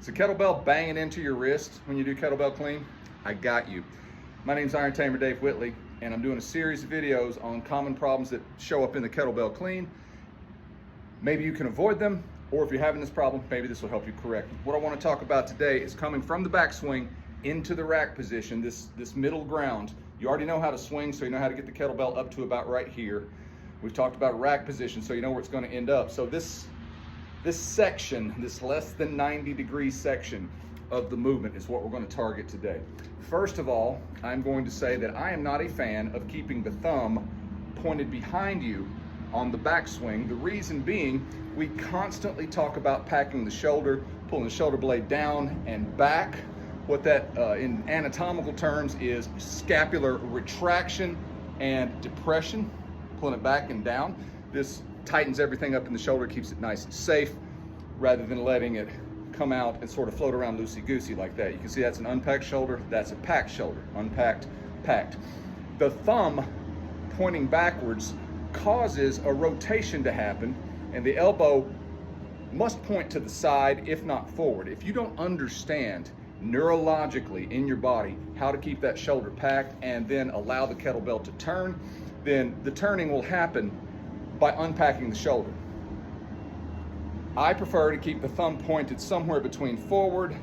Is a kettlebell banging into your wrist when you do kettlebell clean? I got you. My name's Iron Tamer Dave Whitley, and I'm doing a series of videos on common problems that show up in the kettlebell clean. Maybe you can avoid them, or if you're having this problem, maybe this will help you correct them. What I want to talk about today is coming from the backswing into the rack position, this middle ground. You already know how to swing, so you know how to get the kettlebell up to about right here. We've talked about rack position, so you know where it's going to end up. So this section, this less than 90-degree section of the movement is what we're going to target today. First of all, I'm going to say that I am not a fan of keeping the thumb pointed behind you on the backswing. The reason being, we constantly talk about packing the shoulder, pulling the shoulder blade down and back. What that in anatomical terms is scapular retraction and depression, pulling it back and down. This tightens everything up in the shoulder, keeps it nice and safe, rather than letting it come out and sort of float around loosey-goosey like that. You can see that's an unpacked shoulder, that's a packed shoulder, unpacked, packed. The thumb pointing backwards causes a rotation to happen, and the elbow must point to the side, if not forward. If you don't understand neurologically in your body how to keep that shoulder packed and then allow the kettlebell to turn, then the turning will happen by unpacking the shoulder. I prefer to keep the thumb pointed somewhere between forward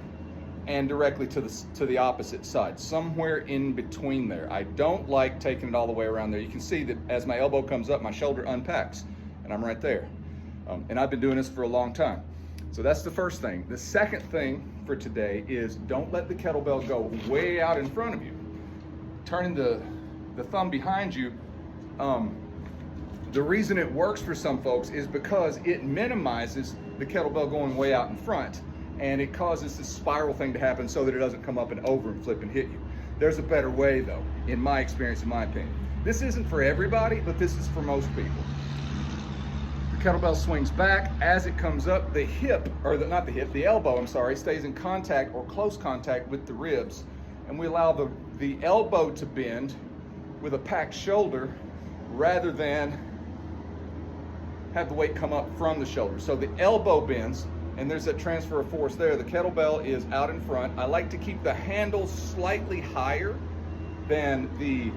and directly to the opposite side, somewhere in between there. I don't like taking it all the way around there. You can see that as my elbow comes up, my shoulder unpacks, and I'm right there. And I've been doing this for a long time. So that's the first thing. The second thing for today is don't let the kettlebell go way out in front of you. Turning the thumb behind you, the reason it works for some folks is because it minimizes the kettlebell going way out in front, and it causes this spiral thing to happen so that it doesn't come up and over and flip and hit you. There's a better way though, in my experience, in my opinion. This isn't for everybody, but this is for most people. The kettlebell swings back. As it comes up, the hip, or the elbow, I'm sorry, stays in contact or close contact with the ribs, and we allow the elbow to bend with a packed shoulder rather than have the weight come up from the shoulder. So the elbow bends, and there's that transfer of force there. The kettlebell is out in front. I like to keep the handle slightly higher than the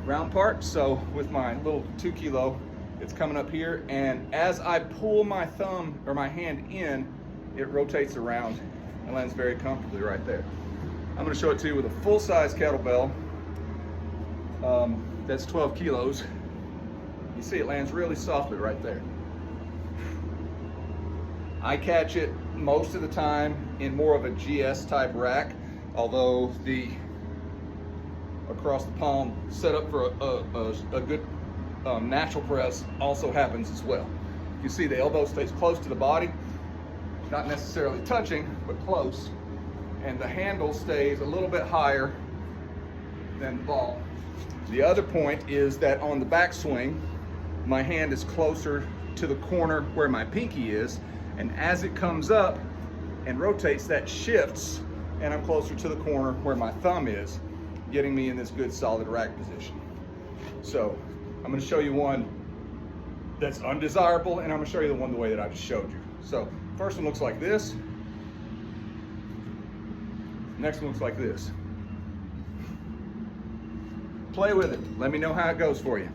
round part. So with my little 2 kilo, it's coming up here, and as I pull my thumb or my hand in, it rotates around and lands very comfortably right there. I'm gonna show it to you with a full-size kettlebell. That's 12 kilos. You see it lands really softly right there. I catch it most of the time in more of a GS type rack, although the across the palm setup for a good natural press also happens as well. You see the elbow stays close to the body, not necessarily touching, but close, and the handle stays a little bit higher than the ball. The other point is that on the backswing, my hand is closer to the corner where my pinky is, and as it comes up and rotates, that shifts, and I'm closer to the corner where my thumb is, getting me in this good solid rack position. So I'm going to show you one that's undesirable, and I'm going to show you the one the way that I just showed you. So first one looks like this. Next one looks like this. Play with it. Let me know how it goes for you.